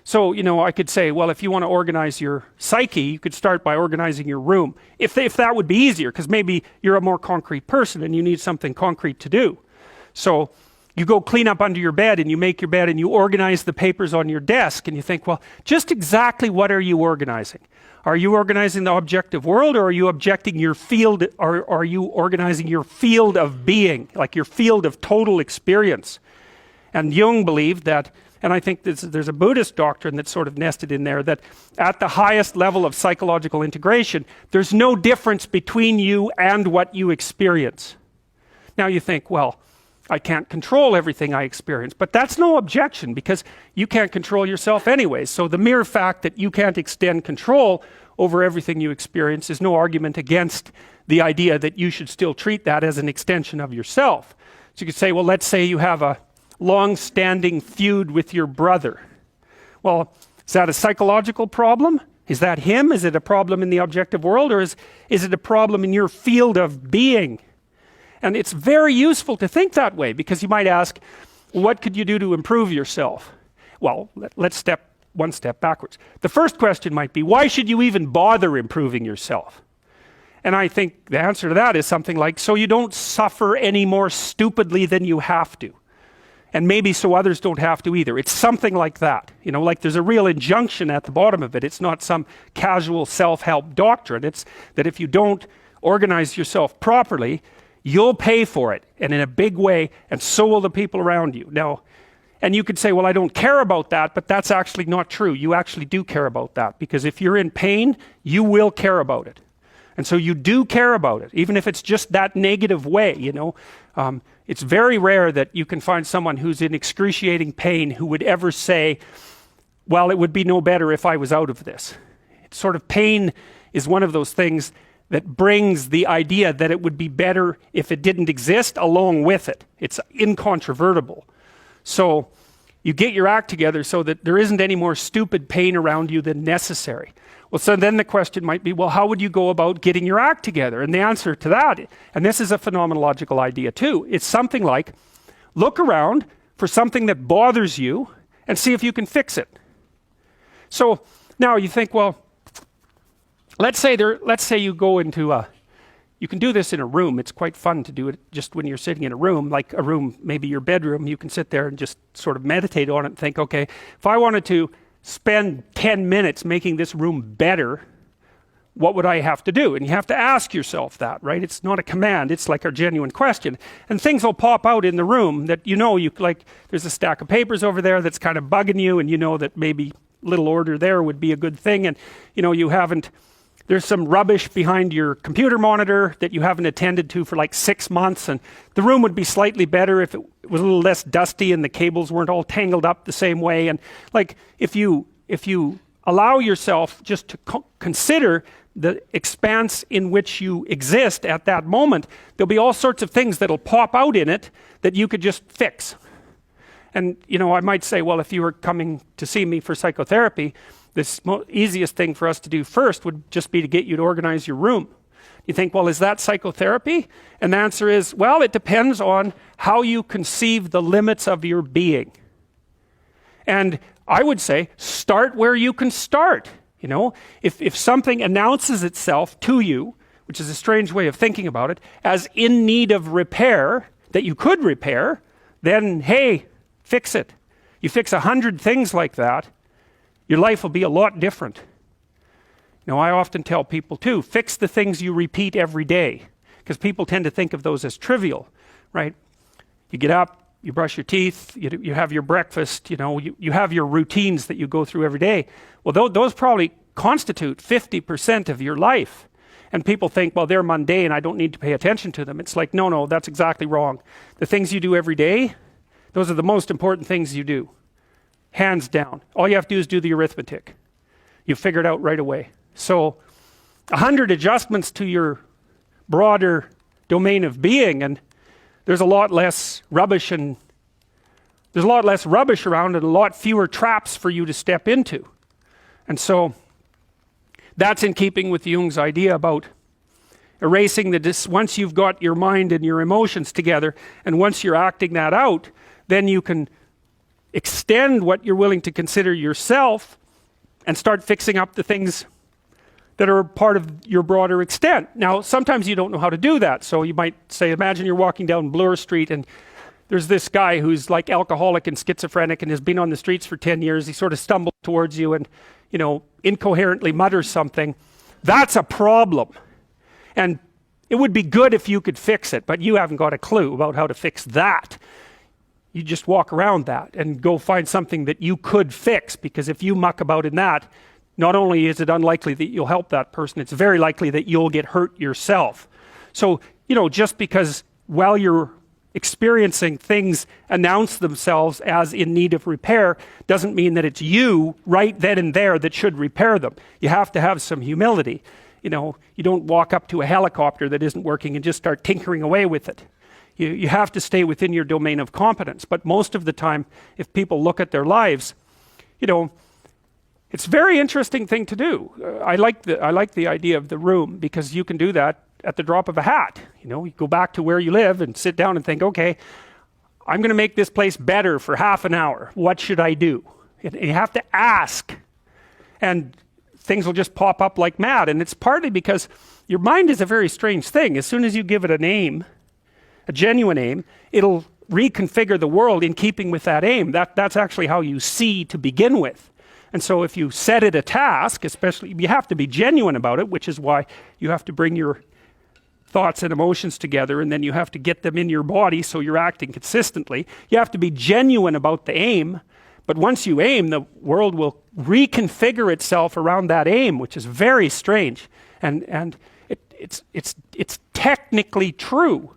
So, I could say, well, if you want to organize your psyche, you could start by organizing your room. If that would be easier, because maybe you're a more concrete person and you need something concrete to do. So you go clean up under your bed and you make your bed and you organize the papers on your desk and you think, well, just exactly what are you organizing? Are you organizing the objective world, or are you objecting your field, or are you organizing your field of being, like your field of total experience? And Jung believed that, and I think there's a Buddhist doctrine that's sort of nested in there, that at the highest level of psychological integration, there's no difference between you and what you experience. Now you think, well, I can't control everything I experience, but that's no objection, because you can't control yourself anyway. So the mere fact that you can't extend control over everything you experience is no argument against the idea that you should still treat that as an extension of yourself. So you could say, well, let's say you have a long-standing feud with your brother. Well, is that a psychological problem? Is that him? Is it a problem in the objective world, or is it a problem in your field of being? And it's very useful to think that way, because you might ask, what could you do to improve yourself? Well, let's step one step backwards. The first question might be, why should you even bother improving yourself? And I think the answer to that is something like, so you don't suffer any more stupidly than you have to. And maybe so others don't have to either. It's something like that. Like there's a real injunction at the bottom of it. It's not some casual self-help doctrine. It's that if you don't organize yourself properly, you'll pay for it, and in a big way, and so will the people around you. Now, and you could say, well, I don't care about that, but that's actually not true. You actually do care about that, because if you're in pain, you will care about it. And so you do care about it, even if it's just that negative way, It's very rare that you can find someone who's in excruciating pain who would ever say, well, it would be no better if I was out of this. It's sort of, pain is one of those things that brings the idea that it would be better if it didn't exist along with it. It's incontrovertible. So you get your act together so that there isn't any more stupid pain around you than necessary. Well, so then the question might be, well, how would you go about getting your act together? And the answer to that, and this is a phenomenological idea too, it's something like, look around for something that bothers you and see if you can fix it. So now you think, well, let's say you go into you can do this in a room. It's quite fun to do it just when you're sitting in a room, like a room, maybe your bedroom. You can sit there and just sort of meditate on it and think, okay, if I wanted to spend 10 minutes making this room better, what would I have to do? And you have to ask yourself that, right? It's not a command, it's like a genuine question. And things will pop out in the room that you like, there's a stack of papers over there that's kind of bugging you, and you know that maybe little order there would be a good thing, and there's some rubbish behind your computer monitor that you haven't attended to for like 6 months, and the room would be slightly better if it was a little less dusty and the cables weren't all tangled up the same way. And like, if you allow yourself just to consider the expanse in which you exist at that moment, there'll be all sorts of things that'll pop out in it that you could just fix. And I might say, well, if you were coming to see me for psychotherapy, the easiest thing for us to do first would just be to get you to organize your room. You think, well, is that psychotherapy? And the answer is, well, it depends on how you conceive the limits of your being. And I would say, start where you can start. If something announces itself to you, which is a strange way of thinking about it, as in need of repair, that you could repair, then, hey, fix it. You fix 100 things like that, your life will be a lot different. I often tell people too, fix the things you repeat every day, because people tend to think of those as trivial, right? You get up, you brush your teeth, you have your breakfast, you have your routines that you go through every day. Well, those probably constitute 50% of your life. And people think, well, they're mundane, I don't need to pay attention to them. It's like, no, that's exactly wrong. The things you do every day, those are the most important things you do. Hands down. All you have to do is do the arithmetic. You figure it out right away. So 100 adjustments to your broader domain of being, and there's a lot less rubbish around, and a lot fewer traps for you to step into. And so that's in keeping with Jung's idea about erasing once you've got your mind and your emotions together, and once you're acting that out, then you can extend what you're willing to consider yourself and start fixing up the things that are part of your broader extent. Now, sometimes you don't know how to do that. So you might say, imagine you're walking down Bloor Street and there's this guy who's like alcoholic and schizophrenic and has been on the streets for 10 years. He sort of stumbles towards you and, you know, incoherently mutters something. That's a problem. And it would be good if you could fix it, but you haven't got a clue about how to fix that. You just walk around that and go find something that you could fix, because if you muck about in that, not only is it unlikely that you'll help that person, it's very likely that you'll get hurt yourself. So, you know, just because while you're experiencing things announce themselves as in need of repair doesn't mean that it's you right then and there that should repair them. You have to have some humility. You know, you don't walk up to a helicopter that isn't working and just start tinkering away with it. You have to stay within your domain of competence. But most of the time, if people look at their lives, you know, it's a very interesting thing to do. I like the idea of the room, because you can do that at the drop of a hat. You know, you go back to where you live and sit down and think, okay, I'm going to make this place better for half an hour. What should I do? And you have to ask. And things will just pop up like mad. And it's partly because your mind is a very strange thing. As soon as you give it a name, a genuine aim, it'll reconfigure the world in keeping with that aim. That's actually how you see to begin with. And so if you set it a task, especially, you have to be genuine about it, which is why you have to bring your thoughts and emotions together, and then you have to get them in your body so you're acting consistently. You have to be genuine about the aim, but once you aim, the world will reconfigure itself around that aim, which is very strange. And it's technically true.